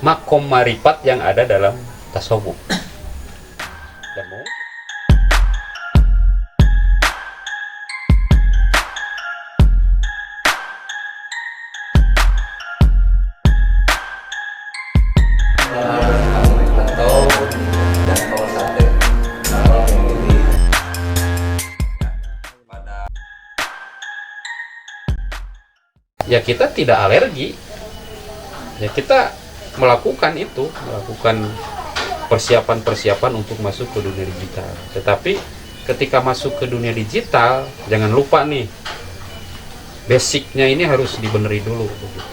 makom marifat yang ada dalam tasawuf. Dan ya kita tidak alergi, ya kita melakukan persiapan untuk masuk ke dunia digital. Tetapi ketika masuk ke dunia digital, jangan lupa nih, basicnya ini harus dibeneri dulu begitu.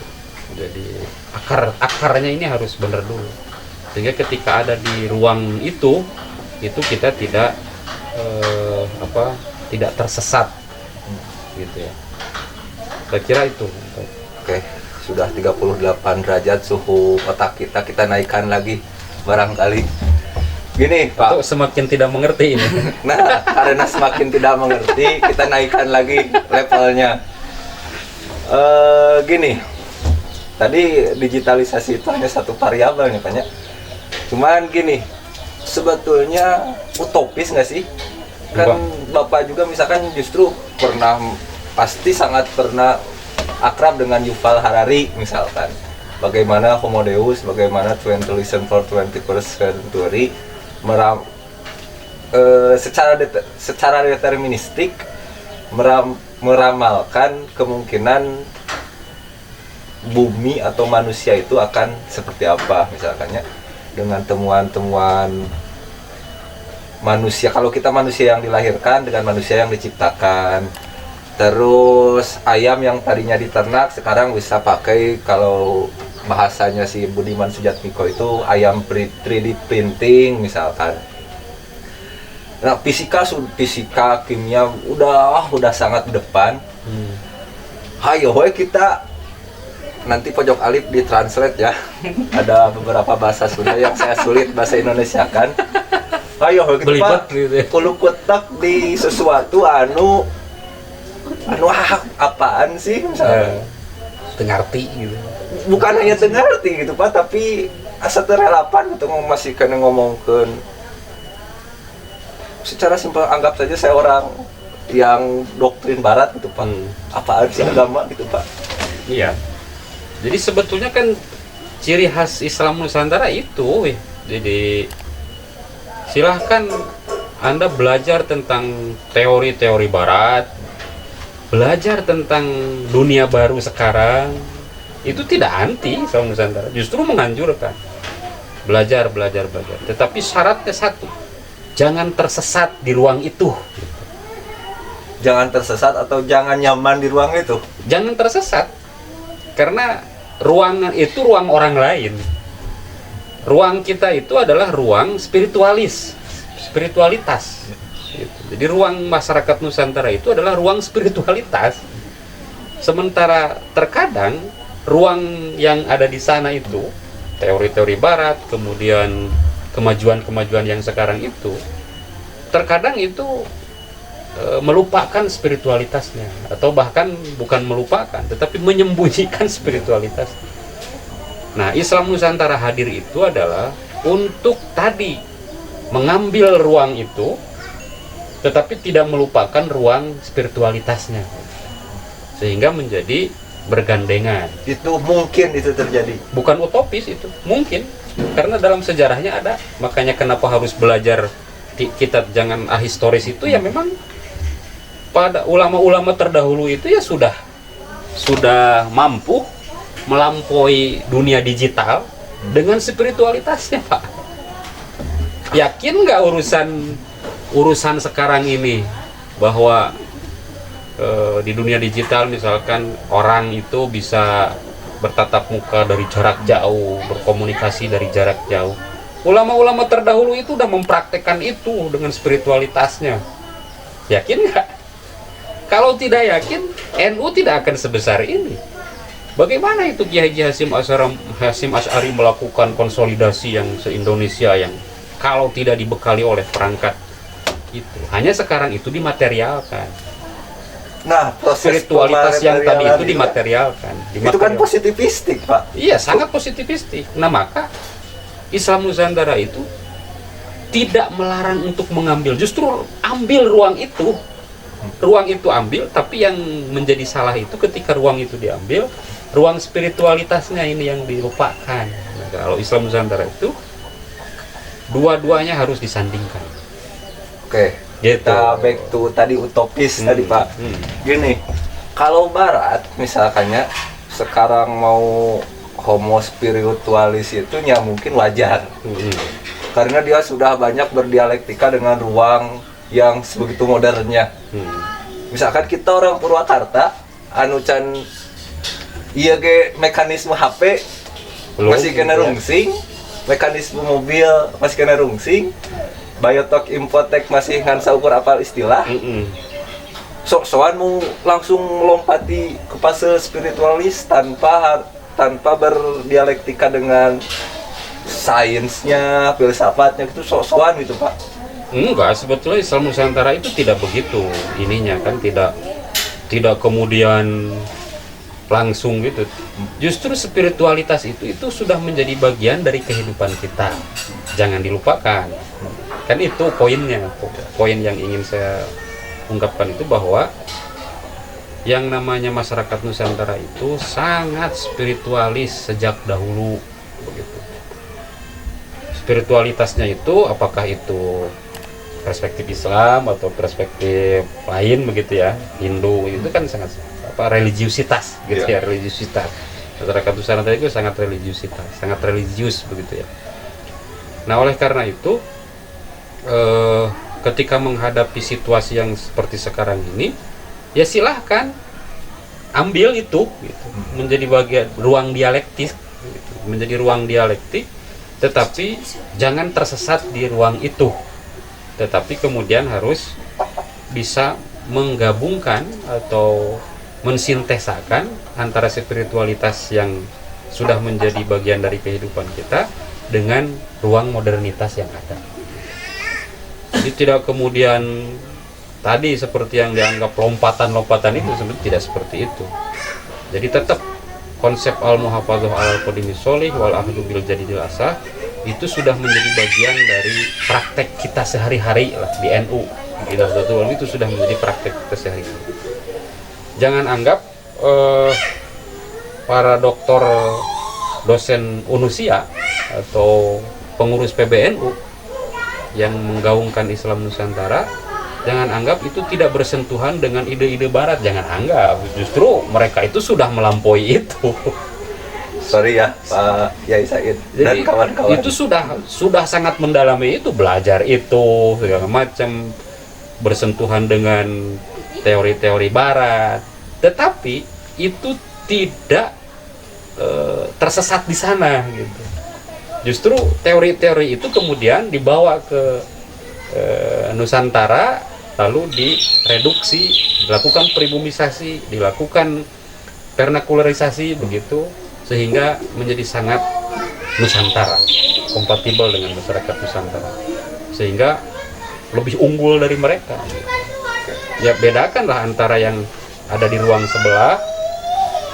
Jadi akarnya ini harus benar dulu, sehingga ketika ada di ruang itu kita tidak tidak tersesat gitu ya. Saya kira itu. Oke, sudah 38 derajat suhu otak kita naikkan lagi barangkali. Gini Pak, Atau semakin tidak mengerti ini. nah karena semakin tidak mengerti kita naikkan lagi levelnya. Gini, tadi digitalisasi itu hanya satu variabel nih Pak ya. Cuman gini, sebetulnya utopis nggak sih? Kan Bapak juga misalkan justru pasti sangat pernah akrab dengan Yuval Harari misalkan. Bagaimana Homo Deus, bagaimana 20 Reasons for 21st Century secara deterministik meramalkan kemungkinan bumi atau manusia itu akan seperti apa misalkannya, dengan temuan-temuan manusia. Kalau kita manusia yang dilahirkan dengan manusia yang diciptakan. Terus ayam yang tadinya diternak sekarang bisa pakai, kalau bahasanya si Budiman Sujatmiko itu ayam 3D printing misalkan. Nah, fisika, kimia udah sangat depan. Hayo kita nanti pojok alif ditranslate ya. Ada beberapa bahasa Sunda yang saya sulit bahasa Indonesia kan. Hayo kita kulo kutak di sesuatu anu apaan sih misalnya. Tengarti gitu. Bukan hanya tengarti gitu Pak, tapi asa terrelevan untuk memastikan ngomongkan. Secara simpel, anggap saja saya orang yang doktrin barat gitu Pak. Apaan sih agama gitu Pak? Iya. Jadi sebetulnya kan ciri khas Islam Nusantara itu, jadi silahkan Anda belajar tentang teori-teori barat, belajar tentang dunia baru sekarang, itu tidak anti Islam Nusantara, justru menganjurkan belajar. Tetapi syaratnya satu, jangan tersesat di ruang itu. Jangan tersesat atau jangan nyaman di ruang itu. Jangan tersesat, karena ruangan itu ruang orang lain. Ruang kita itu adalah ruang spiritualitas. Jadi ruang masyarakat Nusantara itu adalah ruang spiritualitas. Sementara terkadang ruang yang ada di sana itu teori-teori barat, kemudian kemajuan yang sekarang itu terkadang itu melupakan spiritualitasnya, atau bahkan bukan melupakan tetapi menyembunyikan spiritualitas. Nah, Islam Nusantara hadir itu adalah untuk tadi mengambil ruang itu tetapi tidak melupakan ruang spiritualitasnya, sehingga menjadi bergandengan. Itu mungkin itu terjadi. Bukan utopis, itu mungkin, karena dalam sejarahnya ada. Makanya kenapa harus belajar kitab jangan ahistoris itu, ya memang pada ulama-ulama terdahulu itu ya sudah mampu melampaui dunia digital dengan spiritualitasnya Pak. Yakin nggak urusan sekarang ini bahwa di dunia digital misalkan orang itu bisa bertatap muka dari jarak jauh, berkomunikasi dari jarak jauh. Ulama-ulama terdahulu itu udah mempraktekkan itu dengan spiritualitasnya. Yakin nggak? Kalau tidak yakin, NU tidak akan sebesar ini. Bagaimana itu Kiai Haji Hasyim Asy'ari melakukan konsolidasi yang se-Indonesia yang kalau tidak dibekali oleh perangkat itu, hanya sekarang itu dimaterialkan. Nah, proses spiritualitas yang tadi itu pematerialan dimaterialkan. itu kan positivistik, Pak. Iya, sangat positivistik. Nah, maka Islam Nusantara itu tidak melarang untuk mengambil, justru ambil ruang itu. Ruang itu ambil, tapi yang menjadi salah itu ketika ruang itu diambil, ruang spiritualitasnya ini yang dilupakan. Nah, kalau Islam Nusantara itu dua-duanya harus disandingkan. Oke, Gitu. kita back to tadi utopis tadi, Pak. Gini, kalau Barat misalkannya sekarang mau homo spiritualis itu ya mungkin wajar. Karena dia sudah banyak berdialektika dengan ruang yang sebegitu modernnya. Misalkan kita orang Purwakarta, anu can iya ge mekanisme HP masih kena rungsing, mekanisme mobil masih kena rungsing, biotok infotek masih ngan saukur apal istilah. Sok-sokan mau langsung melompati ke fase spiritualis tanpa berdialektika dengan sainsnya, filsafatnya, itu sok-sokan gitu, Pak. Enggak, sebetulnya Islam Nusantara itu tidak begitu ininya kan, tidak kemudian langsung gitu. Justru spiritualitas itu sudah menjadi bagian dari kehidupan kita. Jangan dilupakan. Kan itu poinnya. Poin yang ingin saya ungkapkan itu bahwa yang namanya masyarakat Nusantara itu sangat spiritualis sejak dahulu begitu. Spiritualitasnya itu apakah itu perspektif Islam atau perspektif lain begitu ya, Hindu itu kan sangat religiusitas gitu ya, religiusitas. Masyarakat Nusantara itu sangat religiusitas, sangat religius begitu ya. Nah, oleh karena itu ketika menghadapi situasi yang seperti sekarang ini, ya silahkan ambil itu gitu, menjadi bagian ruang dialektik gitu, menjadi ruang dialektik, tetapi jangan tersesat di ruang itu. Tetapi kemudian harus bisa menggabungkan atau mensintesakan antara spiritualitas yang sudah menjadi bagian dari kehidupan kita dengan ruang modernitas yang ada. Jadi tidak kemudian tadi seperti yang dianggap lompatan-lompatan itu sebenarnya tidak seperti itu. Jadi tetap konsep al-muhafadzah al-qadimi sholih wal ahdu bil jadidil asah itu sudah menjadi bagian dari praktek kita sehari-hari lah di NU. Itu sudah menjadi praktek kita sehari-hari. Jangan anggap para dokter dosen Unusia atau pengurus PBNU yang menggaungkan Islam Nusantara, jangan anggap itu tidak bersentuhan dengan ide-ide Barat. Jangan anggap, justru mereka itu sudah melampaui itu. Sorry ya Pak Yai Said dan kawan-kawan. Itu sudah sangat mendalami itu, belajar itu segala macam, bersentuhan dengan teori-teori Barat. Tetapi itu tidak tersesat di sana gitu. Justru teori-teori itu kemudian dibawa ke Nusantara, lalu direduksi, dilakukan pribumisasi, dilakukan vernakularisasi begitu, sehingga menjadi sangat Nusantara, kompatibel dengan masyarakat Nusantara, sehingga lebih unggul dari mereka. Ya bedakanlah antara yang ada di ruang sebelah,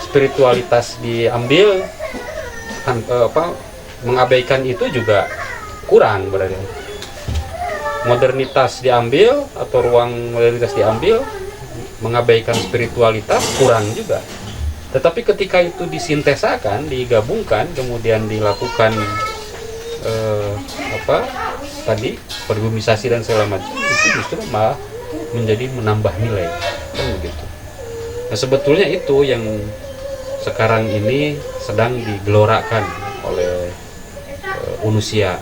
spiritualitas diambil, mengabaikan itu juga kurang berarti. Modernitas diambil atau ruang modernitas diambil, mengabaikan spiritualitas kurang juga. Tetapi ketika itu disintesakan, digabungkan, kemudian dilakukan pergumisasi dan segala macam, itu justru malah menjadi menambah nilai, kan begitu. Nah, sebetulnya itu yang sekarang ini sedang digelorakan oleh Unusia,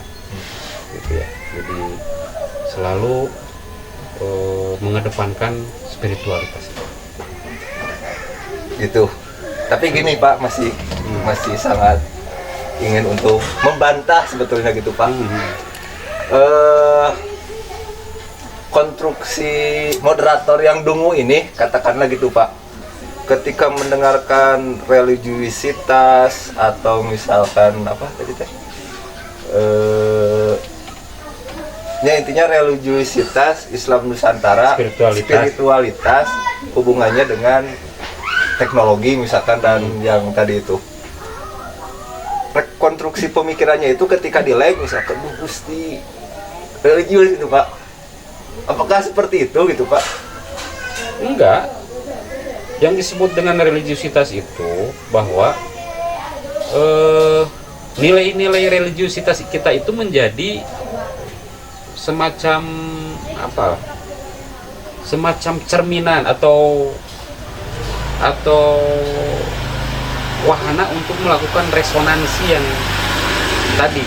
gitu ya. Jadi selalu mengedepankan spiritualitas. Gitu. Tapi gini Pak, masih sangat ingin untuk membantah sebetulnya gitu Pak. Konstruksi moderator yang dungu ini, katakanlah gitu Pak, ketika mendengarkan religiusitas atau misalkan apa tadi teh Ya intinya religiusitas Islam Nusantara, spiritualitas hubungannya dengan teknologi misalkan dan yang tadi itu. Rekonstruksi pemikirannya itu ketika di like misalkan Gusti religius itu Pak. Apakah seperti itu gitu Pak? Enggak. Yang disebut dengan religiusitas itu bahwa nilai-nilai religiusitas kita itu menjadi semacam apa? Semacam cerminan atau wahana untuk melakukan resonansi yang tadi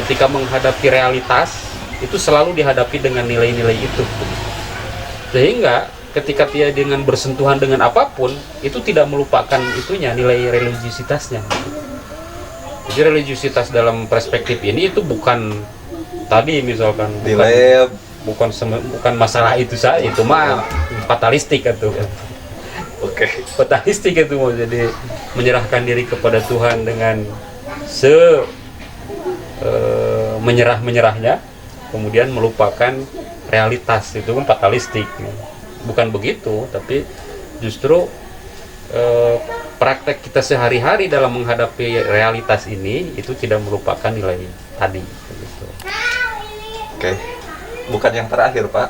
ketika menghadapi realitas itu selalu dihadapi dengan nilai-nilai itu. Sehingga ketika dia dengan bersentuhan dengan apapun itu tidak melupakan itunya nilai religiusitasnya. Jadi religiusitas dalam perspektif ini itu bukan tadi misalkan bukan masalah itu saja, itu mah fatalistik itu. Oke. Fatalistik itu mau jadi menyerahkan diri kepada Tuhan dengan menyerah-menyerahnya, kemudian melupakan realitas, itu kan fatalistik. Bukan begitu, tapi justru praktek kita sehari-hari dalam menghadapi realitas ini itu tidak melupakan nilai tadi. Gitu. Oke, bukan yang terakhir Pak,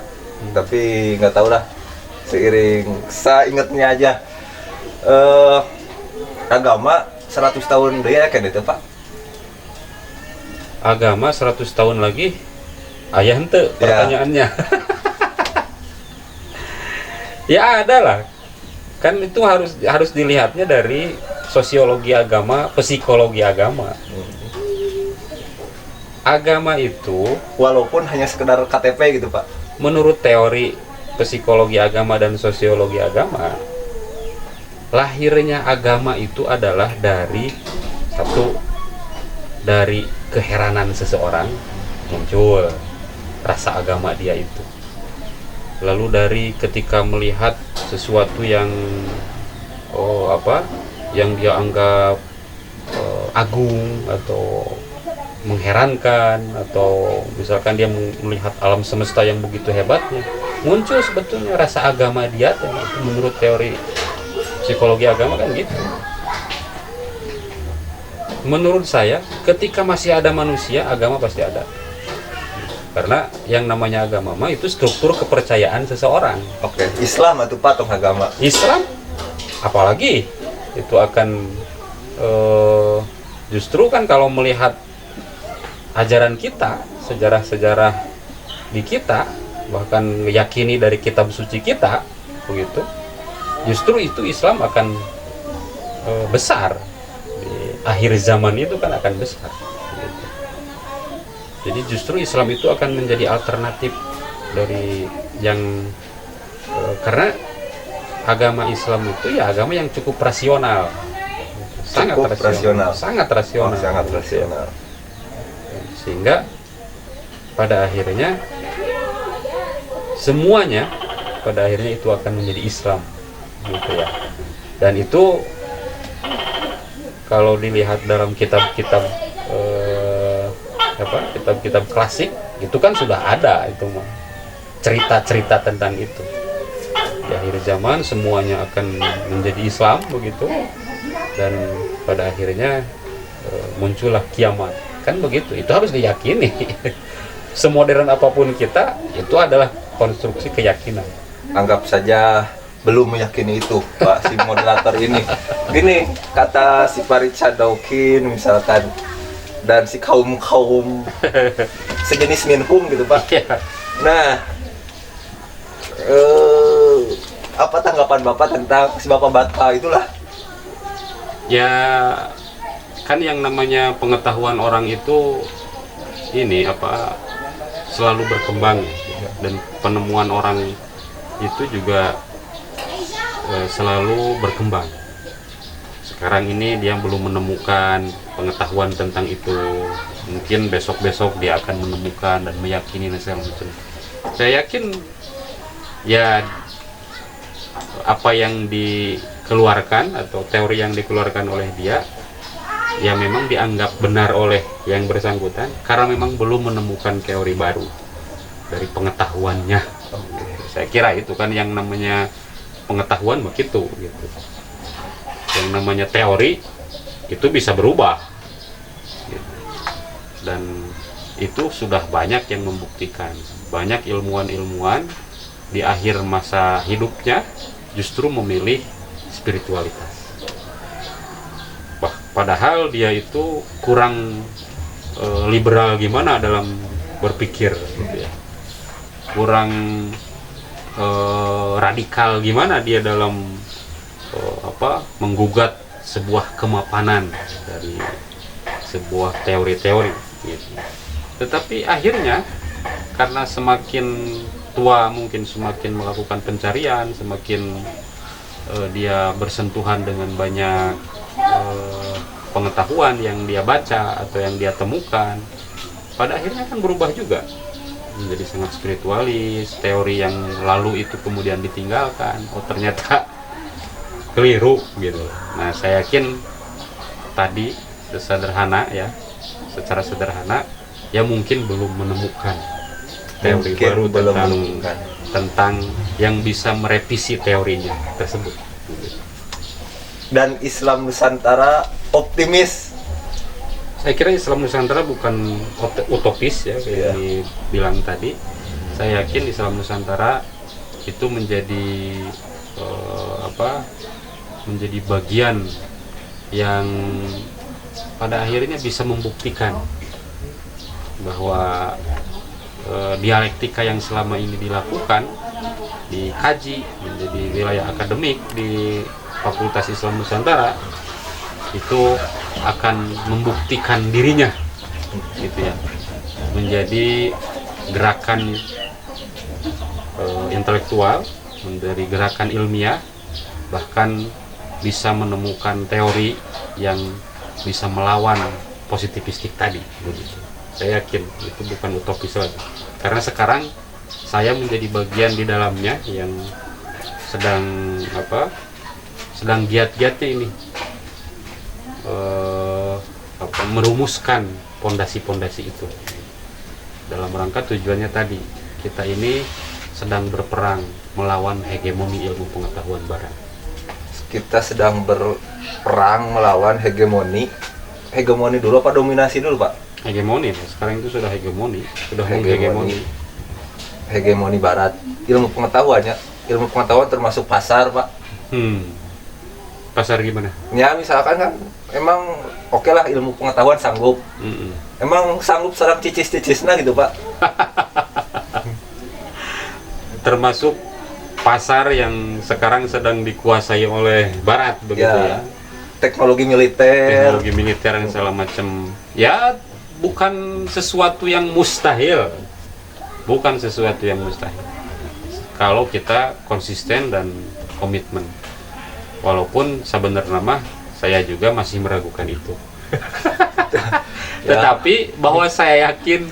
tapi nggak tahu lah. Seiring saya ingatnya aja, agama 100 tahun dia kan itu Pak. Agama 100 tahun lagi, ayah ente pertanyaannya. Ya ada lah, kan itu harus dilihatnya dari sosiologi agama, psikologi agama. Agama itu Walaupun hanya sekedar KTP gitu Pak. Menurut teori psikologi agama dan sosiologi agama, lahirnya agama itu adalah dari keheranan seseorang muncul rasa agama dia itu. Lalu dari ketika melihat sesuatu yang yang dia anggap agung atau mengherankan, atau misalkan dia melihat alam semesta yang begitu hebatnya, muncul sebetulnya rasa agama dia. Itu menurut teori psikologi agama kan gitu. Menurut saya, ketika masih ada manusia, agama pasti ada. Karena yang namanya agama mah itu struktur kepercayaan seseorang. Oke. Islam atau patung agama. Islam, apalagi itu akan justru kan kalau melihat ajaran kita, sejarah-sejarah di kita, bahkan meyakini dari kitab suci kita, begitu. Justru itu Islam akan besar di akhir zaman itu kan akan besar. Gitu. Jadi justru Islam itu akan menjadi alternatif dari yang karena agama Islam itu ya agama yang cukup rasional, sangat rasional. Sehingga pada akhirnya semuanya pada akhirnya itu akan menjadi Islam, gitu ya. Dan itu kalau dilihat dalam kitab-kitab kitab-kitab klasik itu kan sudah ada itu mah cerita-cerita tentang itu. Di akhir zaman semuanya akan menjadi Islam begitu, dan pada akhirnya muncullah kiamat. Kan begitu, itu harus diyakini. Semodern apapun kita, itu adalah konstruksi keyakinan. Anggap saja belum meyakini itu, Pak, si moderator ini. Gini, kata si Farid Sadaukin misalkan, dan si kaum-kaum sejenis minhum gitu, Pak. Nah, apa tanggapan Bapak tentang si Bapak Bata itulah? Ya, kan yang namanya pengetahuan orang itu ini selalu berkembang ya. Dan penemuan orang itu juga selalu berkembang. Sekarang ini dia belum menemukan pengetahuan tentang itu, mungkin besok-besok dia akan menemukan dan meyakini dan segala macam. Saya yakin ya apa yang dikeluarkan atau teori yang dikeluarkan oleh dia ya memang dianggap benar oleh yang bersangkutan karena memang belum menemukan teori baru. dari pengetahuannya. Saya kira itu kan yang namanya pengetahuan begitu gitu. Yang namanya teori itu bisa berubah gitu. Dan itu sudah banyak yang membuktikan. Banyak ilmuwan-ilmuwan di akhir masa hidupnya justru memilih spiritualitas. Padahal dia itu kurang liberal gimana dalam berpikir gitu ya. Kurang radikal gimana dia dalam menggugat sebuah kemapanan dari sebuah teori-teori gitu. Tetapi akhirnya karena semakin tua mungkin semakin melakukan pencarian, semakin dia bersentuhan dengan banyak pengetahuan yang dia baca atau yang dia temukan, pada akhirnya kan berubah juga menjadi sangat spiritualis. Teori yang lalu itu kemudian ditinggalkan, oh ternyata keliru gitu. Nah, saya yakin tadi sederhana ya, secara sederhana ya mungkin belum menemukan teori baru tentang yang bisa merevisi teorinya tersebut. Dan Islam Nusantara optimis. Saya kira Islam Nusantara bukan utopis ya kayak dibilang tadi. Saya yakin Islam Nusantara itu menjadi menjadi bagian yang pada akhirnya bisa membuktikan bahwa dialektika yang selama ini dilakukan, dikaji menjadi wilayah akademik di Fakultas Islam Nusantara itu akan membuktikan dirinya gitu ya, menjadi gerakan intelektual, menjadi gerakan ilmiah, bahkan bisa menemukan teori yang bisa melawan positivistik tadi begitu. Saya yakin itu bukan utopis lagi, karena sekarang saya menjadi bagian di dalamnya yang sedang giat-giatnya ini merumuskan pondasi-pondasi itu dalam rangka tujuannya tadi, kita ini sedang berperang melawan hegemoni ilmu pengetahuan barat. Kita sedang berperang melawan hegemoni dulu apa dominasi dulu, Pak? Hegemoni, sekarang itu sudah hegemoni, sudah menghegemoni. Hegemoni barat, ilmu pengetahuannya, ilmu pengetahuan termasuk pasar, Pak. Pasar gimana? Ya misalkan kan, emang oke lah ilmu pengetahuan sanggup. Emang sanggup serang cicis-cicisnya gitu, Pak. Termasuk pasar yang sekarang sedang dikuasai oleh barat begitu ya. Teknologi militer yang segala macam. Ya bukan sesuatu yang mustahil. Bukan sesuatu yang mustahil. Kalau kita konsisten dan komitmen. Walaupun sebenarnya mah saya juga masih meragukan itu. Tetapi bahwa saya yakin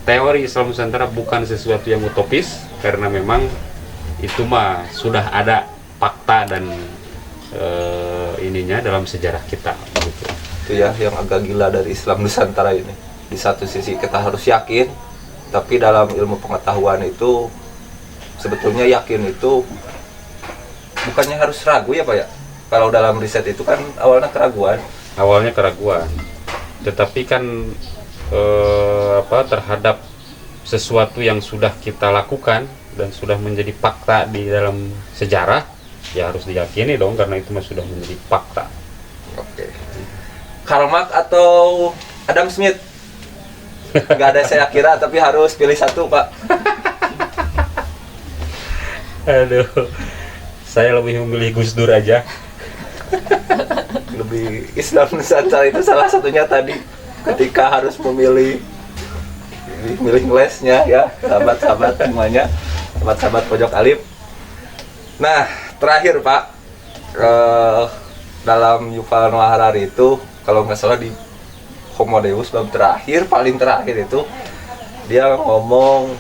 teori Islam Nusantara bukan sesuatu yang utopis, karena memang itu mah sudah ada fakta dan ininya dalam sejarah kita gitu. Itu ya yang agak gila dari Islam Nusantara ini. Di satu sisi kita harus yakin, tapi dalam ilmu pengetahuan itu sebetulnya yakin itu bukannya harus ragu ya, Pak ya. Kalau dalam riset itu kan awalnya keraguan, tetapi kan terhadap sesuatu yang sudah kita lakukan dan sudah menjadi fakta di dalam sejarah, ya harus diyakini dong, karena itu sudah menjadi fakta. Oke. Karl Marx atau Adam Smith? Nggak ada saya kira, tapi harus pilih satu, Pak. Aduh, saya lebih memilih Gus Dur aja. Lebih Islam Nusantara itu salah satunya tadi, ketika harus milih ngelesnya ya, sahabat-sahabat semuanya, sahabat-sahabat pojok alif. Nah, terakhir Pak, dalam Yuval Noah Harari itu, kalau nggak salah di Homo Deus bab terakhir, paling terakhir itu dia ngomong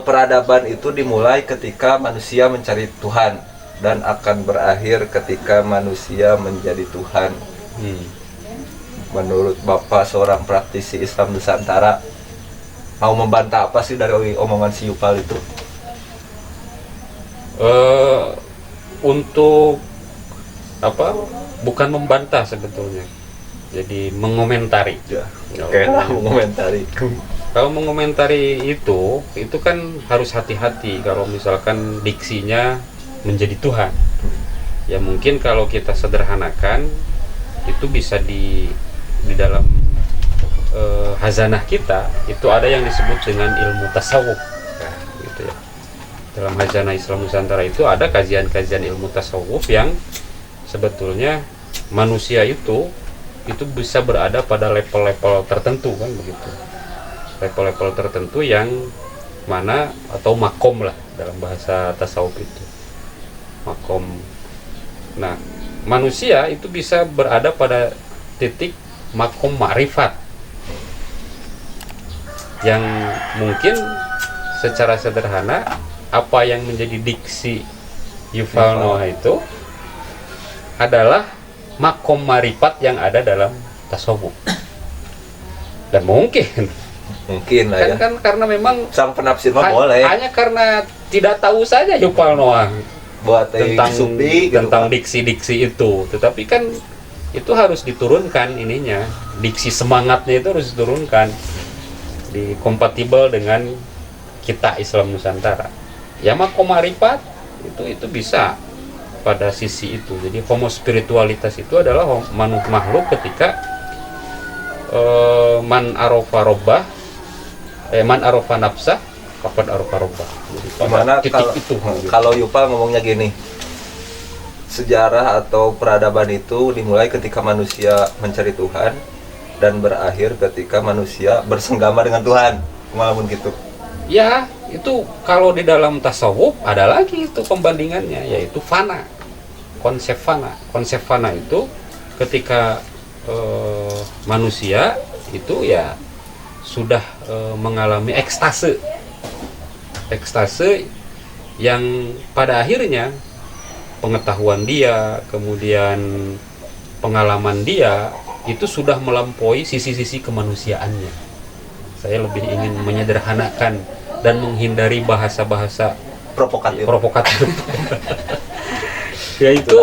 peradaban itu dimulai ketika manusia mencari Tuhan dan akan berakhir ketika manusia menjadi Tuhan. Menurut Bapak seorang praktisi Islam Nusantara, mau membantah apa sih dari omongan si Yupal itu? Untuk apa? Bukan membantah sebetulnya. Jadi mengomentari. Ya, oke lah mengomentari. Kalau mengomentari itu kan harus hati-hati kalau misalkan diksinya menjadi Tuhan. Ya mungkin kalau kita sederhanakan itu bisa di dalam hazanah kita itu ada yang disebut dengan ilmu tasawuf. Nah, gitu ya. Dalam hazanah Islam Nusantara itu ada kajian-kajian ilmu tasawuf yang sebetulnya manusia itu bisa berada pada level-level tertentu kan begitu. Level-level tertentu yang mana atau makom lah dalam bahasa tasawuf itu. Makom. Nah, manusia itu bisa berada pada titik makom ma'rifat yang mungkin secara sederhana apa yang menjadi diksi Yuval Noah itu adalah makom ma'rifat yang ada dalam tasawuf. Dan mungkin lah ya. Kan karena memang sang penafsir mah boleh. Hanya karena tidak tahu saja Yuval Noah buat tentang diksi-diksi itu. Tetapi kan itu harus diturunkan ininya. Diksi semangatnya itu harus diturunkan. Kompatibel dengan kita Islam Nusantara. Ya makom ma'rifat itu bisa pada sisi itu. Jadi homo spiritualitas itu adalah makhluk ketika man arofa robbah man arofa nafsah faqad arofa robbah. Gimana kalau Yuval ngomongnya gini, sejarah atau peradaban itu dimulai ketika manusia mencari Tuhan dan berakhir ketika manusia bersenggama dengan Tuhan, walaupun gitu. Ya, itu kalau di dalam tasawuf ada lagi itu pembandingannya, yaitu fana. Konsep fana. Konsep fana itu ketika manusia itu ya sudah mengalami ekstase. Ekstase yang pada akhirnya pengetahuan dia, kemudian pengalaman dia itu sudah melampaui sisi-sisi kemanusiaannya. Saya lebih ingin menyederhanakan dan menghindari bahasa-bahasa provokatif. Yaitu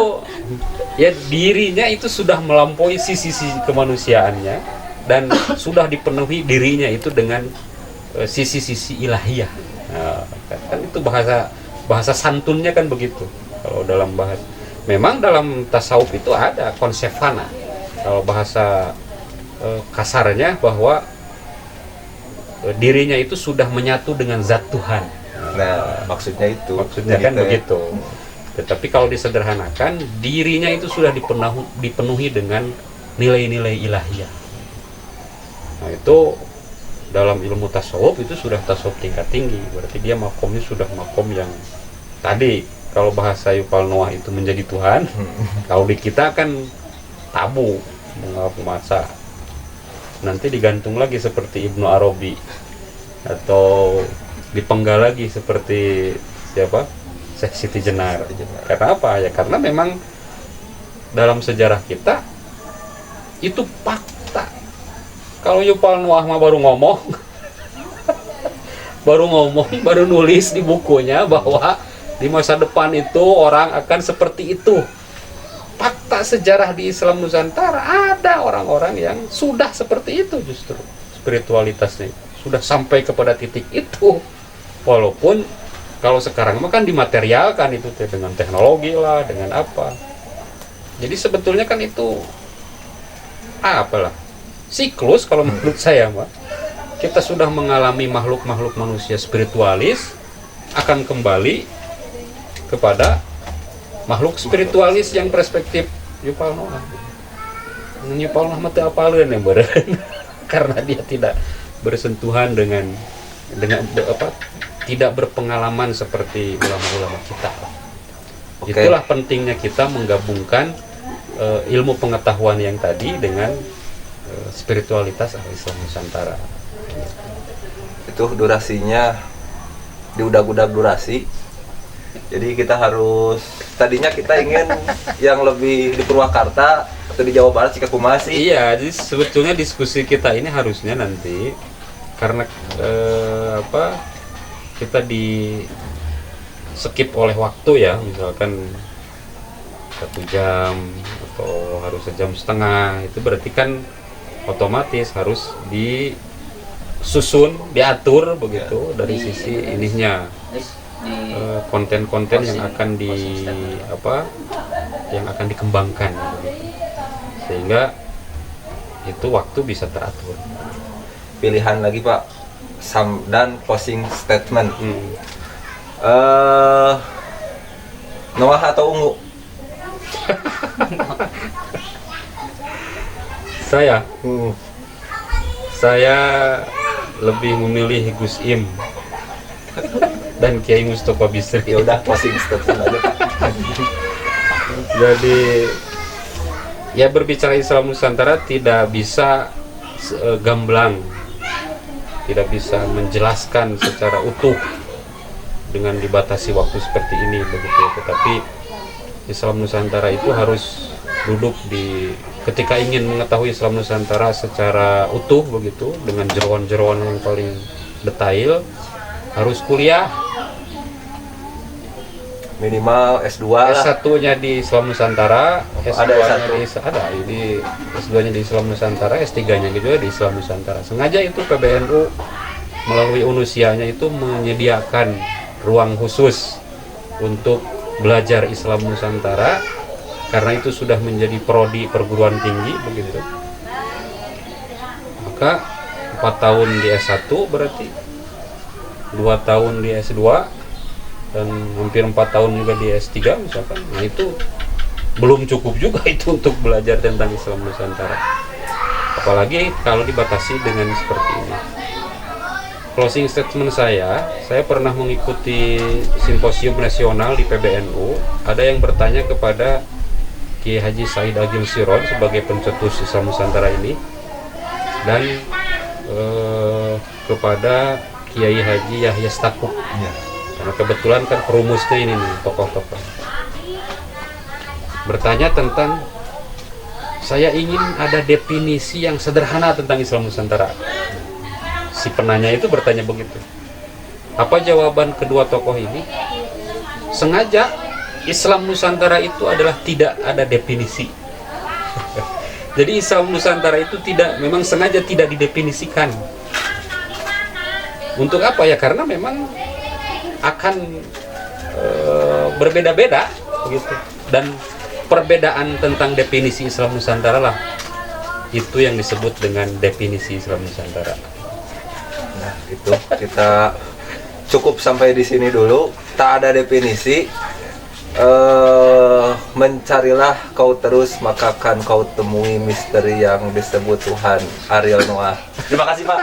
ya dirinya itu sudah melampaui sisi-sisi kemanusiaannya dan sudah dipenuhi dirinya itu dengan sisi-sisi ilahiyah. Nah, kan itu bahasa santunnya kan begitu. Kalau dalam bahasa memang dalam tasawuf itu ada konsep fana. Kalau bahasa kasarnya bahwa dirinya itu sudah menyatu dengan zat Tuhan. Nah, maksudnya itu. Maksudnya kan begitu. Tetapi kalau disederhanakan, dirinya itu sudah dipenuhi dengan nilai-nilai ilahiyah. Nah, itu dalam ilmu tasawuf itu sudah tasawuf tingkat tinggi. Berarti dia makomnya sudah makom yang tadi kalau bahasa Yuval Noah itu menjadi Tuhan. Kalau di kita kan tabu menganggap masa. Nanti digantung lagi seperti Ibnu Arabi atau dipenggal lagi seperti siapa? Syekh Siti Jenar. Karena apa? Ya karena memang dalam sejarah kita itu fakta. Kalau Yuval Noah mah baru ngomong, baru nulis di bukunya bahwa di masa depan itu orang akan seperti itu. Fakta sejarah di Islam Nusantara ada orang-orang yang sudah seperti itu, justru spiritualitasnya sudah sampai kepada titik itu. Walaupun kalau sekarang mah kan dimaterialkan itu dengan teknologi lah, dengan apa. Jadi sebetulnya kan itu apalah siklus kalau menurut saya mah. Kita sudah mengalami makhluk-makhluk manusia spiritualis akan kembali kepada makhluk spiritualis yang perspektif Yuval Noah. Yuval Noah mati apaleun yang beureun karena dia tidak bersentuhan dengan tidak berpengalaman seperti ulama-ulama kita. Okay. Itulah pentingnya kita menggabungkan ilmu pengetahuan yang tadi dengan spiritualitas Islam Nusantara. Itu durasinya diudag-udag durasi. Jadi kita harus, tadinya kita ingin yang lebih di Purwakarta atau di Jawa Barat, Cikakumasi. Iya, jadi sebetulnya diskusi kita ini harusnya nanti karena kita di skip oleh waktu ya, misalkan 1 jam atau harus 1,5 jam, itu berarti kan otomatis harus disusun, diatur begitu dari sisi ininya, konten-konten yang akan yang akan dikembangkan begitu. Sehingga itu waktu bisa teratur. Pilihan lagi Pak, dan closing statement. Noah atau Ungu? Saya lebih memilih Gus Im dan Kiai Mustofa Bisri. Ya udah, closing statement aja Pak. Jadi ya, berbicara Islam Nusantara tidak bisa gamblang, tidak bisa menjelaskan secara utuh dengan dibatasi waktu seperti ini begitu. Tetapi Islam Nusantara itu harus duduk ketika ingin mengetahui Islam Nusantara secara utuh begitu, dengan jeroan-jeroan yang paling detail, harus kuliah minimal S2 S1-nya di Islam Nusantara, ada S2-nya di Islam Nusantara, S3-nya juga di Islam Nusantara. Sengaja itu PBNU melalui Unusianya itu menyediakan ruang khusus untuk belajar Islam Nusantara, karena itu sudah menjadi prodi perguruan tinggi begitu. Maka 4 tahun di S1 berarti 2 tahun di S2 dan hampir 4 tahun juga di S3 misalkan. Nah, itu belum cukup juga itu untuk belajar tentang Islam Nusantara, apalagi kalau dibatasi dengan seperti ini. Closing statement saya pernah mengikuti simposium nasional di PBNU. Ada yang bertanya kepada Kiai Haji Said Agil Sirot sebagai pencetus Islam Nusantara ini, dan kepada Kiai Haji Yahya Stakuf, karena kebetulan kan perumusnya ini nih, tokoh-tokoh, bertanya tentang, saya ingin ada definisi yang sederhana tentang Islam Nusantara. Si penanya itu bertanya begitu. Apa jawaban kedua tokoh ini? Sengaja Islam Nusantara itu adalah tidak ada definisi. Jadi Islam Nusantara itu memang sengaja tidak didefinisikan. Untuk apa ya? Karena memang akan berbeda-beda begitu. Dan perbedaan tentang definisi Islam Nusantara lah itu yang disebut dengan definisi Islam Nusantara. Nah, itu kita cukup sampai di sini dulu. Tak ada definisi. Mencarilah kau terus, maka akan kau temui misteri yang disebut Tuhan. Ariel Noah. Terima kasih Pak.